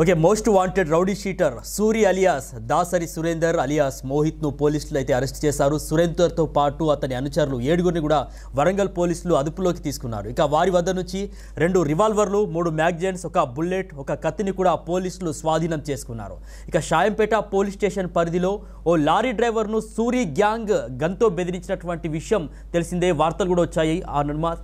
Okay, most wanted rowdy sheeter Suri alias Dasari Surender alias మోహిత్ను పోలీసులు అయితే అరెస్ట్ చేశారు. సురేందర్తో పాటు అతని అనుచరులు 7గురిని కూడా వరంగల్ పోలీసులు అదుపులోకి తీసుకున్నారు. ఇక వారి వద్ద నుంచి 2 రివాల్వర్లు, 3 మ్యాగజైన్స్, ఒక బుల్లెట్, ఒక కత్తిని కూడా పోలీసులు స్వాధీనం చేసుకున్నారు. ఇక షాయంపేట పోలీస్ స్టేషన్ పరిధిలో ఓ లారీ డ్రైవర్ను సూరి గ్యాంగ్ గన్తో బెదిరించినటువంటి విషయం తెలిసిందే. వార్తలు కూడా వచ్చాయి.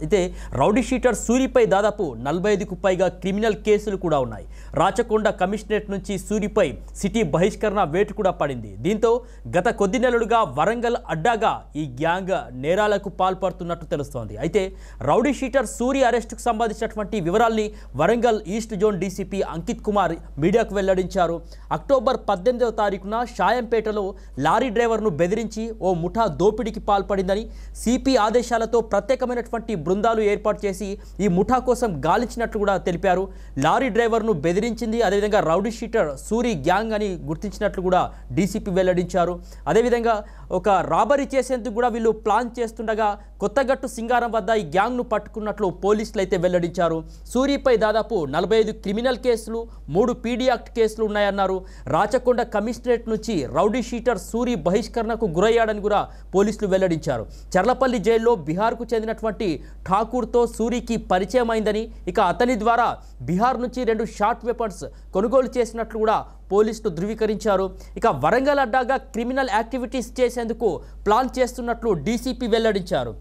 అయితే రౌడీ షీటర్ సూరిపై దాదాపు 45కు పైగా క్రిమినల్ కేసులు కూడా ఉన్నాయి. రాచకొండ కమిషనరేట్ నుంచి సూరిపై సిటీ బహిష్కరణ వేటు కూడా పడింది. దీంతో గత కొద్ది నెలలుగా వరంగల్ అడ్డాగా ఈ గ్యాంగ్ నేరాలకు పాల్పడుతున్నట్టు తెలుస్తోంది. అయితే రౌడీ షీటర్ సూరి అరెస్టుకు సంబంధించినటువంటి వివరాల్ని Warangal east zone DCP Ankit Kumar మీడియాకు వెల్లడించారు. అక్టోబర్ 18వ తారీఖున షాయంపేటలో లారీ డ్రైవర్ను బెదిరించి ఓ ముఠా దోపిడీకి పాల్పడిందని, సిపి ఆదేశాలతో ప్రత్యేకమైనటువంటి బృందాలు ఏర్పాటు చేసి ఈ ముఠా కోసం గాలించినట్లు కూడా తెలిపారు. లారీ డ్రైవర్ను బెదిరించింది అదేవిధంగా రౌడీ షీటర్ సూరి గ్యాంగ్ అని గుర్తించినట్లు కూడా డీసీపీ వెల్లడించారు. అదేవిధంగా ఒక రాబరీ చేసేందుకు కూడా వీళ్ళు ప్లాన్ చేస్తుండగా కొత్తగట్టు సింగారం వద్ద ఈ గ్యాంగ్ను పట్టుకున్నట్లు పోలీసులు అయితే వెల్లడించారు. సూరిపై దాదాపు 45 క్రిమినల్ కేసులు, 3 పీడీ యాక్ట్ కేసులు ఉన్నాయన్నారు. రాచకొండ కమిషనరేట్ నుంచి రౌడీ షీటర్ సూరి బహిష్కరణకు గురయ్యాడని కూడా పోలీసులు వెల్లడించారు. చర్లపల్లి జైల్లో బీహార్కు చెందినటువంటి ఠాకూర్తో సూరికి పరిచయం అయిందని, ఇక అతని ద్వారా బీహార్ నుంచి 2 షార్ట్ వెపన్స్ కొనుగోలు చేసినట్లు కూడా పోలీసులు ధృవీకరించారు. ఇక వరంగల్ అడ్డాగా క్రిమినల్ యాక్టివిటీస్ చేసేందుకు ప్లాన్ చేస్తున్నట్లు డీసీపీ వెల్లడించారు.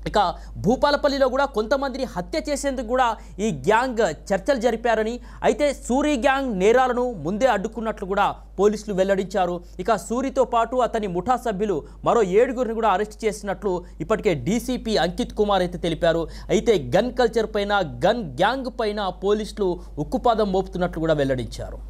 ఇక భూపాలపల్లిలో కూడా కొంతమందిని హత్య చేసేందుకు కూడా ఈ గ్యాంగ్ చర్చలు జరిపారని, అయితే సూరి గ్యాంగ్ నేరాలను ముందే అడ్డుకున్నట్లు కూడా పోలీసులు వెల్లడించారు. ఇక సూరితో పాటు అతని ముఠా సభ్యులు మరో 7గురిని కూడా అరెస్ట్ చేసినట్లు ఇప్పటికే డీసీపీ అంకిత్ కుమార్ అయితే తెలిపారు. అయితే గన్ కల్చర్ పైన, గన్ గ్యాంగ్ పైన పోలీసులు ఉక్కుపాదం మోపుతున్నట్లు కూడా వెల్లడించారు.